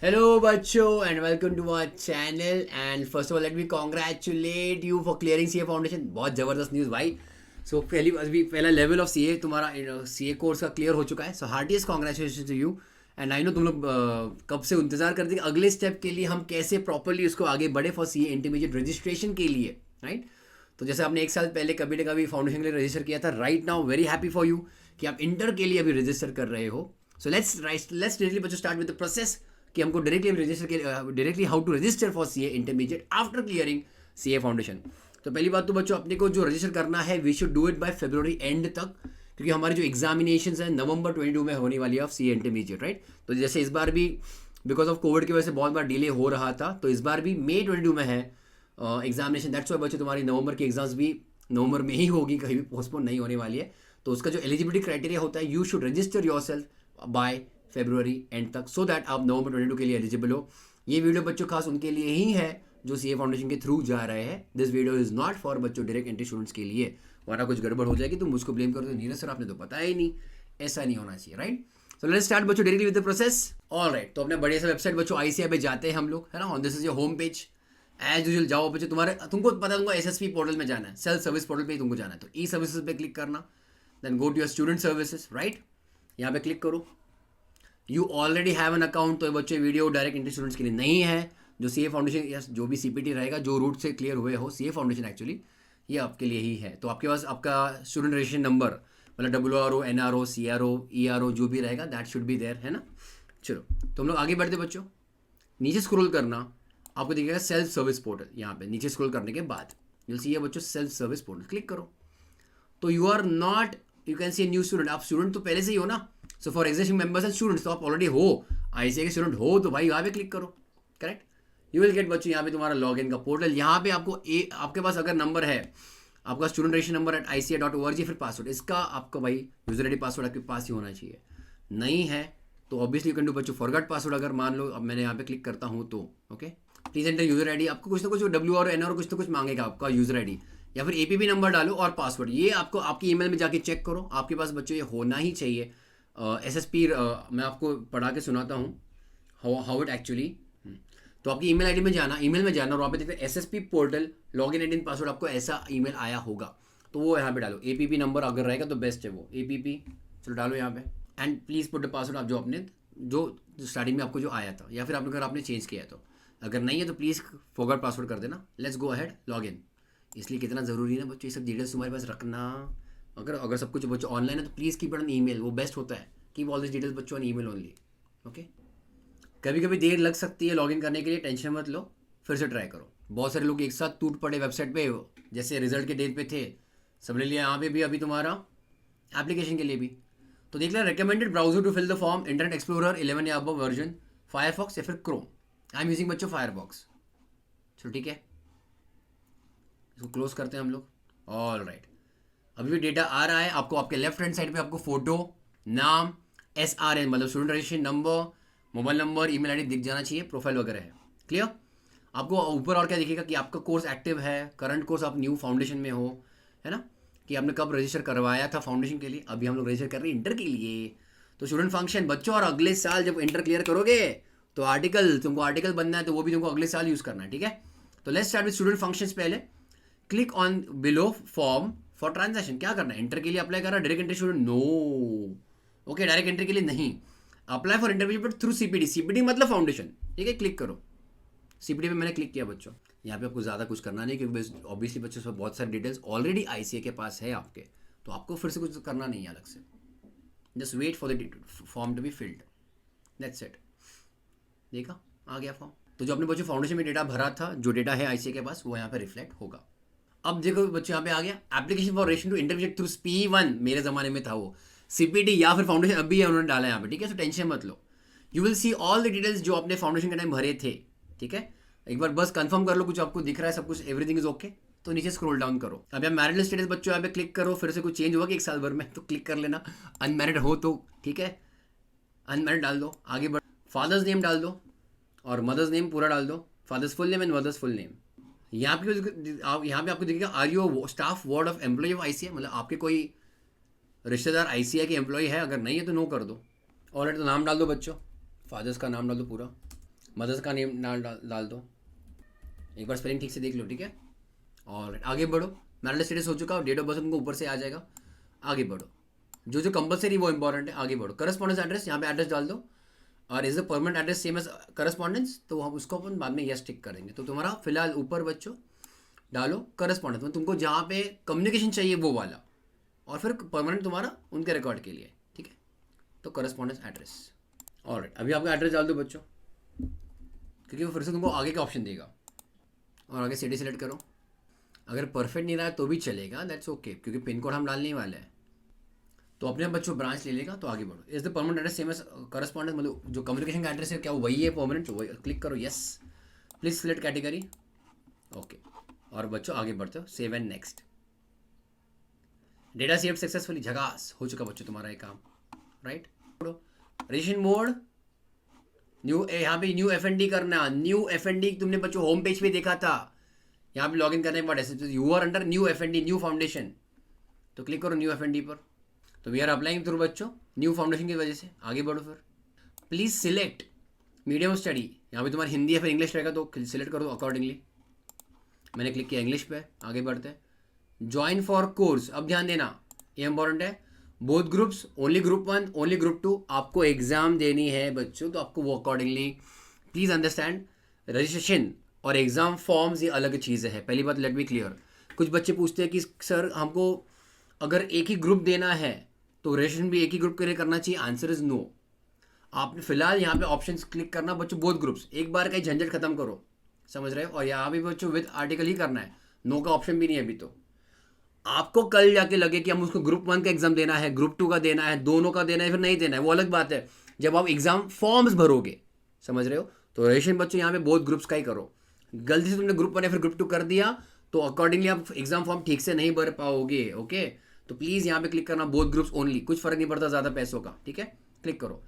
Hello बच्चों and welcome to our channel and first of all let me congratulate you for clearing CA Foundation। बहुत ज़बरदस्त news भाई। So पहला level of CA तुम्हारा CA course का clear हो चुका है। So heartiest congratulation to you. And I know तुम लोग कब से इंतजार करते कि अगले स्टेप के लिए हम कैसे प्रॉपरली उसको आगे बढ़े फॉर CA इंटरमीडिएट रजिस्ट्रेशन के लिए, राइट। तो जैसे आपने एक साल पहले कभी ना कभी फाउंडेशन के लिए रजिस्टर किया था, right now very happy for you कि आप इंटर के लिए अभी रजिस्टर कर रहे हो। सो लेट्स डायरेक्टली बच्चों स्टार्ट विद द प्रोसेस कि हमको directly how to register for CA intermediate after clearing CA foundation. तो पहली बात तो बच्चों अपने को जो रजिस्टर करना है we should do it by फरवरी एंड तक, क्योंकि हमारी जो एग्जामिनेशन है नवंबर 22 में होने वाली है ऑफ CA इंटरमीडिएट, राइट। तो जैसे इस बार भी बिकॉज ऑफ कोविड की वजह से बहुत बार डिले हो रहा था, तो इस बार भी मई 22 में है एग्जामिनेशन। दैट्स वाई बच्चों तुम्हारी नवंबर की एग्जाम्स भी नवंबर में ही होगी, कहीं भी पोस्टपोन नहीं होने वाली है। तो उसका जो एलिजिबिलिटी क्राइटेरिया होता है you should register yourself by फरवरी एंड तक सो दैट आप नवंबर 22 के लिए एलिजिबल हो। ये वीडियो बच्चों खास उनके लिए ही है जो CA फाउंडेशन के थ्रू जा रहे हैं। This video is not for बच्चों डायरेक्ट एंट्री स्टूडेंट्स के लिए, वरना कुछ गड़बड़ हो जाएगी तो मुझको ब्लेम कर दो, नीरज सर आपने तो बताया ही नहीं। ऐसा नहीं होना चाहिए, राइट। सो लेट्स स्टार्ट बच्चों directly with the process. Alright, तो अपने बढ़िया सा वेबसाइट बच्चों ICAI पे जाते हैं हम लोग, है ना। This is your home page. As usual जाओ बच्चों, तुमको पता तुमको SSP पोर्टल में जाना है, सेल्फ सर्विस पोर्टल पे ही तुमको जाना है। तो ई सर्विसेज पे क्लिक करना, then go to your student services, right. यहाँ पे क्लिक करो। You already have an account, तो बच्चे वीडियो डायरेक्ट एंट्री स्टूडेंट्स के लिए नहीं है। जो CA फाउंडेशन या जो भी CPT रहेगा, जो रूट से क्लियर हुए हो CA फाउंडेशन एक्चुअली ये आपके लिए ही है। तो आपके पास आपका स्टूडेंट रजिस्ट्रेशन नंबर मतलब WRO NRO CRO ERO जो भी रहेगा दैट शुड बी देयर, है ना। चलो तो हम लोग आगे बढ़ते बच्चों। नीचे स्क्रॉल करना, आपको दिखेगा सेल्फ सर्विस पोर्टल। यहाँ पे नीचे स्क्रॉल करने के बाद you'll see बच्चों सेल्फ सर्विस पोर्टल, क्लिक करो। तो you are not, you can see new student, आप स्टूडेंट तो पहले से ही हो ना। So for existing members and students, तो आप ऑलरेडी हो ICAI के स्टूडेंट हो, तो भाई यहाँ पे क्लिक करो, करेक्ट। यू विल गेट बच्चों यहाँ पे तुम्हारा लॉग इन का पोर्टल। यहाँ पे आपको आपके पास अगर नंबर है आपका स्टूडेंट रजिस्ट्रेशन नंबर @ICAI.org, फिर पासवर्ड इसका आपका भाई यूजर ID पासवर्ड आपके पास ही होना चाहिए। नहीं है तो ऑब्वियसली यू कैन डू बच्चों फॉरगॉट पासवर्ड। अगर मान लो अब मैंने यहाँ पे क्लिक करता हूँ तो okay, please enter user ID। आपको कुछ ना कुछ WRO NRO कुछ तो कुछ मांगेगा आपका यूजर ID, या फिर APP नंबर डालो और पासवर्ड। ये आपको आपकी ईमेल में जाके चेक करो, आपके पास बच्चों ये होना ही चाहिए। SSP मैं आपको पढ़ा के सुनाता हूँ हाउ इट एक्चुअली। तो आपकी ईमेल आईडी में जाना, ईमेल में जाना और वहाँ पे देखते SSP portal login ID password, आपको ऐसा ईमेल आया होगा तो वो यहाँ पे डालो। APP नंबर अगर रहेगा तो बेस्ट है वो APP, चलो डालो यहाँ पे। And please put the password आप जो अपने जो स्टार्टिंग में आपको जो आया था, या फिर आपने अगर आपने चेंज किया तो, अगर नहीं है तो प्लीज़ फॉरगॉट पासवर्ड कर देना। Let's go ahead log in. इसलिए कितना ज़रूरी है बच्चों ये सब डिटेल्स तुम्हारे पास रखना। अगर सब कुछ बच्चों ऑनलाइन है तो please keep it on email, वो बेस्ट होता है। कीप ऑल दिस डिटेल्स बच्चों ऑन ईमेल ओनली, ओके। कभी कभी देर लग सकती है लॉगिन करने के लिए, टेंशन मत लो, फिर से ट्राई करो। बहुत सारे लोग एक साथ टूट पड़े वेबसाइट पे, जैसे रिजल्ट के डेट पे थे सब ले लिया। यहाँ पे भी अभी तुम्हारा एप्लीकेशन के लिए भी तो देख लिया। Recommended browser to fill the form Internet Explorer 11 या अबव वर्जन, फायरफॉक्स या फिर क्रोम। आई एम यूजिंग बच्चों फायरफॉक्स। चलो ठीक है, इसको क्लोज करते हैं हम लोग। ऑल राइट, अभी भी डेटा आ रहा है आपको। आपके लेफ्ट हैंड साइड पे आपको फोटो, नाम, SRN मतलब student registration number, mobile number, email ID दिख जाना चाहिए, प्रोफाइल वगैरह है, क्लियर। आपको ऊपर और क्या दिखेगा कि आपका कोर्स एक्टिव है, करंट कोर्स आप न्यू फाउंडेशन में हो, है ना, कि आपने कब रजिस्टर करवाया था फाउंडेशन के लिए। अभी हम लोग रजिस्टर कर रहे हैं इंटर के लिए। तो स्टूडेंट फंक्शन बच्चों, और अगले साल जब इंटर क्लियर करोगे तो तुमको आर्टिकल बनना है, तो वो भी तुमको अगले साल यूज़ करना है, ठीक है। तो let's start with student functions. पहले click on below form for transaction. क्या करना है, इंटर के लिए अप्लाई करना, direct entry student no, okay, direct entry के लिए नहीं। Apply for interview through CPT मतलब फाउंडेशन, ठीक है। क्लिक करो, CPT पे मैंने क्लिक किया बच्चों। यहाँ पे आपको ज़्यादा कुछ करना नहीं, क्योंकि ऑब्वियसली बच्चों सब बहुत सारे डिटेल्स ऑलरेडी ICAI के पास है आपके, तो आपको फिर से कुछ करना नहीं है अलग से। Just wait for the form to be filled, that's it. देखा आ गया फॉर्म। तो जो अपने बच्चों फाउंडेशन में डेटा भरा था, जो डेटा है ICAI के पास, वो यहाँ पे रिफ्लेक्ट होगा। अब देखो बच्चों यहाँ पे आ गया application for registration to intermediate through P1, मेरे ज़माने में था वो CPT या फिर फाउंडेशन, अभी है उन्होंने डाला है यहाँ पे, ठीक है। सो टेंशन मत लो, you will see all the details जो आपने फाउंडेशन के टाइम भरे थे, ठीक है। एक बार बस कंफर्म कर लो कुछ आपको दिख रहा है, सब कुछ एवरीथिंग इज ओके, तो नीचे स्क्रॉल डाउन करो। अब यहाँ मैरिड स्टेटस बच्चों यहाँ पे क्लिक करो, फिर से कुछ चेंज होगा कि एक साल भर में, तो क्लिक कर लेना। अनमैरिड हो तो ठीक है, अनमैरिड डाल दो, आगे बढ़। फादर्स नेम डाल दो और मदर्स नेम पूरा डाल दो, father's full name and mother's full name. यहाँ पे आपको दिखेगा are you staff ward of employ of ICAI, मतलब आपके कोई रिश्तेदार ICAI के एम्प्लॉय है, अगर नहीं है तो नो कर दो। और तो नाम डाल दो बच्चों, फादर्स का नाम डाल दो पूरा, मदर्स का नेम डाल दो, एक बार स्पेलिंग ठीक से देख लो, ठीक है। और आगे बढ़ो, मैरिटल स्टेटस हो चुका, डेट ऑफ बर्थ तुमको ऊपर से आ जाएगा। आगे बढ़ो, जो जो कंपलसरी वो इंपॉर्टेंट है। आगे बढ़ो, करस्पॉन्डेंस एड्रेस, यहाँ पे एड्रेस डाल दो। और is the permanent address same as correspondence, तो हम उसको अपन बाद में यस टिक करेंगे। तो तुम्हारा फिलहाल ऊपर बच्चों डालो करस्पॉन्डेंस में तुमको जहाँ पे कम्युनिकेशन चाहिए वो वाला, और फिर परमानेंट तुम्हारा उनके रिकॉर्ड के लिए, ठीक है। तो करस्पॉन्डेंस एड्रेस, और अभी आपका एड्रेस डाल दो बच्चों, क्योंकि वो फिर से तुमको आगे का ऑप्शन देगा। और आगे सिटी सेलेक्ट करो, अगर परफेक्ट नहीं रहा है तो भी चलेगा, दैट्स ओके, क्योंकि पिन कोड हम डालने वाले हैं। तो अपने बच्चों ब्रांच ले लेगा। तो आगे बढ़ो, is the permanent address same as correspondence, मतलब जो कम्युनिकेशन का एड्रेस है क्या वो वही है परमानेंट, वही क्लिक करो yes. Please select category, okay. और बच्चों आगे बढ़ते हो, save and next. Data save successfully, झकास हो चुका बच्चों तुम्हारा ये काम, राइट। रजिस्ट्रेशन मोड न्यू, यहाँ पे न्यू एफ करना, न्यू एफ तुमने बच्चों होम पेज पे देखा था, यहाँ पे लॉगिन करने के बाद ऐसे you are under new F new foundation, तो क्लिक करो न्यू एफ पर। तो वी आर अप्लाइंग थ्रू बच्चों न्यू फाउंडेशन की वजह से। आगे बढ़ो, फिर प्लीज सिलेक्ट मीडियम स्टडी, यहाँ पे तुम्हारा हिंदी या फिर इंग्लिश रहेगा तो सिलेक्ट कर दो अकॉर्डिंगली। मैंने क्लिक किया इंग्लिश पे। आगे बढ़ते हैं, ज्वाइन फॉर कोर्स, अब ध्यान देना ये इंपॉर्टेंट है, both groups, only group 1 only group 2, आपको एग्जाम देनी है बच्चों, तो आपको वो अकॉर्डिंगली प्लीज अंडरस्टैंड। रजिस्ट्रेशन और एग्जाम फॉर्म्स ये अलग चीज़ें हैं, पहली बात लेट बी क्लियर। कुछ बच्चे पूछते हैं कि सर हमको अगर एक ही ग्रुप देना है तो रजिस्ट्रेशन भी एक ही ग्रुप के लिए करना चाहिए, आंसर इज नो। आपने फिलहाल यहाँ पे ऑप्शन क्लिक करना बच्चों, बोथ ग्रुप्स, एक बार का ही झंझट खत्म करो, समझ रहे हो। और यहाँ भी बच्चों विद आर्टिकल ही करना है, नो का ऑप्शन भी नहीं है अभी। तो आपको कल जाके लगे कि हम उसको ग्रुप 1 का एग्जाम देना है, ग्रुप 2 का देना है, दोनों का देना है, फिर नहीं देना है, वो अलग बात है जब आप एग्जाम फॉर्म्स भरोगे, समझ रहे हो। तो रजिस्ट्रेशन बच्चों यहाँ पे बहुत ग्रुप्स का ही करो। गलती से तुमने ग्रुप 1 या फिर ग्रुप 2 कर दिया तो अकॉर्डिंगली आप एग्जाम फॉर्म ठीक से नहीं भर पाओगे, ओके। तो प्लीज़ यहाँ पे क्लिक करना बोथ ग्रुप्स ओनली, कुछ फर्क नहीं पड़ता ज़्यादा पैसों का, ठीक है। क्लिक करो,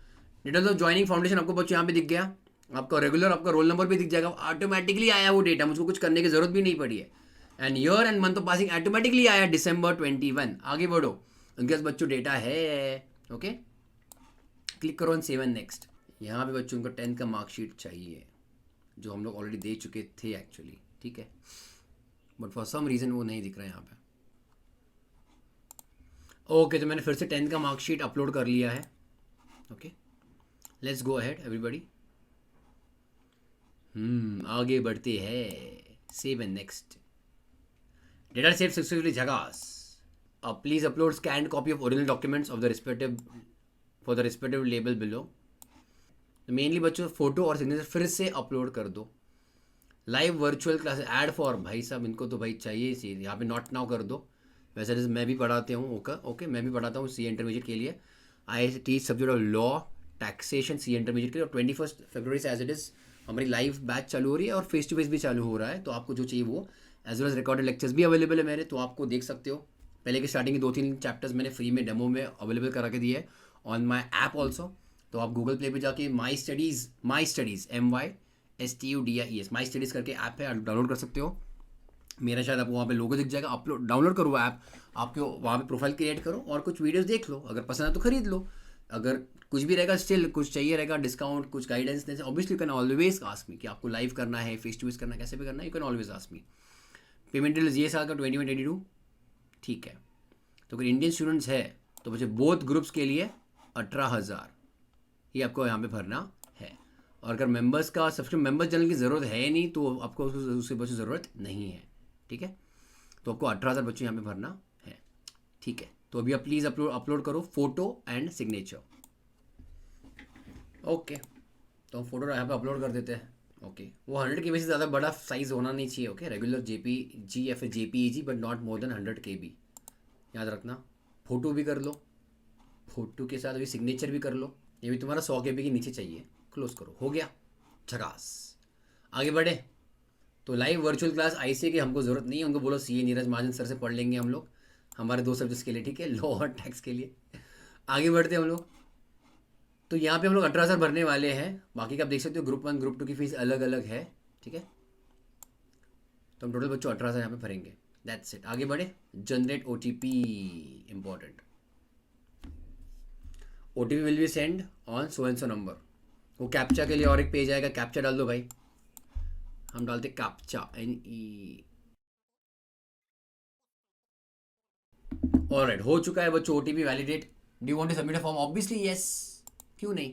डिटेल्स ऑफ ज्वाइनिंग फाउंडेशन आपको बच्चों यहाँ पे दिख गया, आपका रेगुलर आपका रोल नंबर भी दिख जाएगा, ऑटोमेटिकली आया वो डेटा, मुझको कुछ करने की जरूरत भी नहीं पड़ी है। And year and month of passing automatically आया December 21। आगे बढ़ो, उनके पास बच्चों डेटा है, ओके। क्लिक करो एंड सेव एंड नेक्स्ट। यहाँ पे बच्चों को 10th का मार्कशीट चाहिए, जो हम लोग ऑलरेडी दे चुके थे एक्चुअली, ठीक है, बट फॉर सम रीज़न वो नहीं दिख रहा है यहाँ पे। ओके, तो मैंने फिर से 10th का मार्कशीट अपलोड कर लिया है, okay. Let's go ahead everybody. आगे बढ़ते हैं, save and next. Data save successfully, झकास। अब please upload scan copy of original documents of the respective for the respective label below. Mainly बच्चों फोटो और सिग्नेचर फिर से अपलोड कर दो। Live virtual classes add for, भाई साहब इनको तो भाई चाहिए सी, यहाँ पे नॉट नाउ कर दो। वैसे मैं भी पढ़ाते हूँ, ओके मैं भी पढ़ाता हूँ सी इंटरमीडिएट के लिए। I teach subject of law taxation C intermediate के लिए। और 21 फरवरी से एज इट इज़ हमारी लाइव बैच चालू हो रही है और फेस टू फेस भी चालू हो रहा है। तो आपको जो चाहिए वो as well as recorded lectures भी अवेलेबल है मेरे, तो आपको देख सकते हो। पहले के स्टार्टिंग के 2-3 चैप्टर्स मैंने फ्री में डेमो में अवेलेबल करा के दिए ऑन माई ऐप ऑल्सो। तो आप गूगल प्ले पे जाके माई स्टडीज़ MYSTUDIES माई स्टडीज़ करके ऐप है, डाउनलोड कर सकते हो। मेरा शायद आपको वहाँ पे लोगो दिख जाएगा, अपलोड डाउनलोड करो वो ऐप, आपको वहाँ पे प्रोफाइल क्रिएट करो और कुछ वीडियोस देख लो, अगर पसंद है तो खरीद लो। अगर कुछ भी रहेगा स्टिल कुछ चाहिए रहेगा डिस्काउंट, कुछ गाइडेंस देने से, obviously you can always ask me कि आपको लाइव करना है, फेस टू फेस करना है, कैसे भी करना है, you can always ask me. Payment details ये साल का 2022, ठीक है। तो अगर इंडियन स्टूडेंट्स है तो बच्चे बोथ ग्रुप्स के लिए 18,000 ये आपको यहाँ पे भरना है। और अगर मेंबर्स का सब्सक्रिप्शन मेंबर्स जनरल की ज़रूरत है नहीं तो आपको उससे बच्चों ज़रूरत नहीं है, ठीक है। तो आपको 18,000 बच्चों यहाँ पे भरना है, ठीक है। तो अभी आप प्लीज़ अपलोड करो फोटो एंड सिग्नेचर, ओके। तो हम फोटो यहाँ पे अपलोड कर देते हैं, ओके। वो 100 KB से ज़्यादा बड़ा साइज़ होना नहीं चाहिए, ओके। रेगुलर JPG या फिर JPEG but not more than 100 KB, याद रखना। फ़ोटो भी कर लो, फोटो के साथ अभी सिग्नेचर भी कर लो। ये भी तुम्हारा 100 KB के नीचे चाहिए, क्लोज करो, हो गया, झकास। आगे बढ़े तो लाइव वर्चुअल क्लास ICA की हमको ज़रूरत नहीं है, उनको बोलो CA नीरज महाजन सर से पढ़ लेंगे हम लोग, हमारे 2 सब्जेक्ट्स के लिए, ठीक है, लॉ और टैक्स के लिए। आगे बढ़ते हैं हम लोग। तो यहाँ पे हम लोग 18,000 भरने वाले हैं, बाकी का आप देख सकते हो ग्रुप 1 ग्रुप 2 की फीस अलग अलग है, ठीक है। तो हम टोटल बच्चों 18,000 यहाँ पे भरेंगे, दैट्स इट। आगे बढ़े, generate OTP, important. OTP will be send on so and so number, वो कैप्चा के लिए और एक पेज आएगा, कैप्चा डाल दो भाई, हम डालते कैप्चा NE। ऑलराइट, हो चुका है बच्चों OTP validate. Do you want to submit a form? Obviously yes, क्यों नहीं।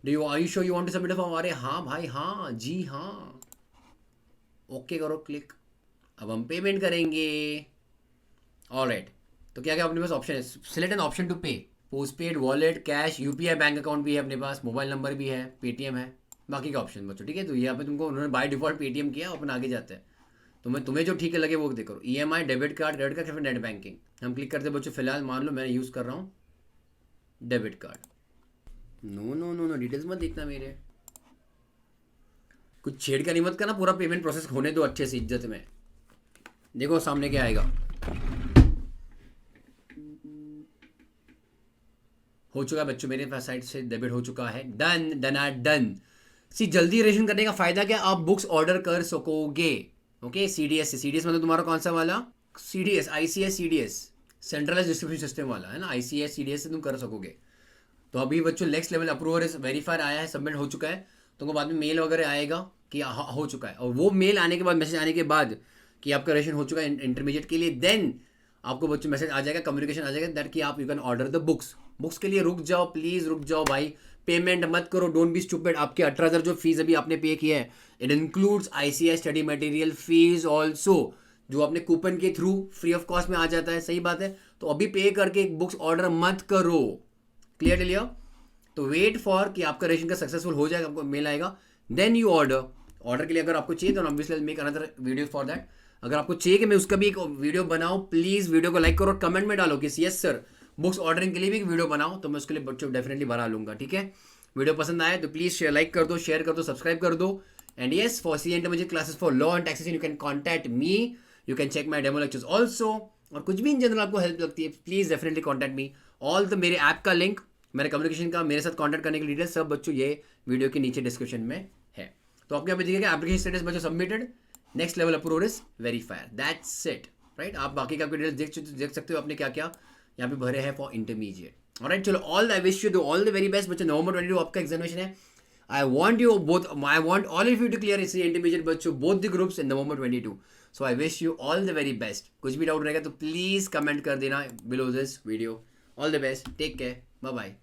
Do you are you sure you want to submit a form? अरे हाँ भाई, हाँ जी हाँ, ओके करो क्लिक। अब हम पेमेंट करेंगे। ऑलराइट, तो क्या क्या अपने पास ऑप्शन है? सिलेक्ट एन ऑप्शन टू पे। Post paid, wallet, cash, UPI bank account भी है अपने पास, मोबाइल नंबर भी है, पेटीएम है, बाकी का ऑप्शन बच्चों। ठीक है, तो यहाँ पे तुमको उन्होंने बाय डिफॉल्ट पेटीएम किया, अपन आगे जाते हैं। तुम्हें जो ठीक लगे वो देखो। EMI, debit card, credit card, फिर नेट बैंकिंग। हम क्लिक करते हैं बच्चों। फिलहाल मान लो मैं यूज़ कर रहा हूँ debit card. No no no no, details मत देखना मेरे, कुछ छेड़खानी मत करना, पूरा पेमेंट प्रोसेस होने दो अच्छे से, इज्जत में। देखो सामने क्या आएगा। हो चुका है बच्चों, मेरे पास साइड से डेबिट हो चुका है। Done done are done. सी जल्दी रेशन करने का फायदा क्या, आप बुक्स ऑर्डर कर सकोगे। ओके, CDS से। CDS मतलब तुम्हारा कौन सा वाला? CDS, ICS CDS, centralise distribution system वाला है ना, ICS CDS से तुम कर सकोगे। तो अभी बच्चों next level approval is verified आया है, सबमिट हो चुका है। तुमको बाद में मेल वगैरह आएगा कि हो चुका है, और वो मेल आने के बाद, मैसेज आने के बाद कि आपका रेशन हो चुका है इंटरमीडिएट के लिए, देन आपको बच्चों मैसेज आ जाएगा, कम्युनिकेशन आ जाएगा दैट कि आप you can order the books. Books के लिए रुक जाओ प्लीज़, रुक जाओ भाई, पेमेंट मत करो, डोंट बी स्टूपिड। आपके 18,000 जो फीस अभी आपने पे किया है, it includes ICS study material fees also, जो अपने कूपन के थ्रू फ्री ऑफ कॉस्ट में आ जाता है। सही बात है, तो अभी पे करके बुक्स ऑर्डर मत करो। क्लियर लिया? तो वेट फॉर कि आपका रेशन का सक्सेसफुल हो जाएगा, आपको मेल आएगा, देन यू ऑर्डर। ऑर्डर के लिए अगर आपको चाहिए तो obviously make another video for that. अगर आपको चाहिए कि मैं उसका भी एक वीडियो बनाऊं, प्लीज़ वीडियो को लाइक करो और कमेंट में डालो कि यस सर बुक्स ऑर्डरिंग के लिए भी एक वीडियो बनाओ, तो मैं उसके लिए बच्चों डेफिनेटली बना लूंगा। ठीक है, वीडियो पसंद आए तो प्लीज़ लाइक कर दो, शेयर कर दो, सब्सक्राइब कर दो। And yes, for CA intermediate classes for law and taxation you can contact me, you can check my demo lectures also. और कुछ भी इन जनरल आपको हेल्प लगती है, please definitely contact me. All the मेरे app का link, मेरे communication का, मेरे साथ कॉन्टैक्ट करने की डिटेल सब बच्चों ये वीडियो के नीचे डिस्क्रिप्शन में है। तो आपके यहाँ पे दिखेगा एप्लीकेशन स्टेटस बच्चों submitted, next level approval is verifier, that's it. Right, आप बाकी का डिटेल्स देख सकते हो आपने क्या क्या यहाँ पे भरे हैं फॉर इंटरमीडिएट। ऑलराइट, चलो all I wish you do all the very best बच्चों। November 22 आपका एग्जामिनेशन है। I want you both, I want all of you to clear इस इंटरमीडिएट बच्चों, both the groups in November 22। So I wish you all the very best. कुछ भी doubt रहेगा तो please comment कर देना below this video. All the best, take care, bye bye.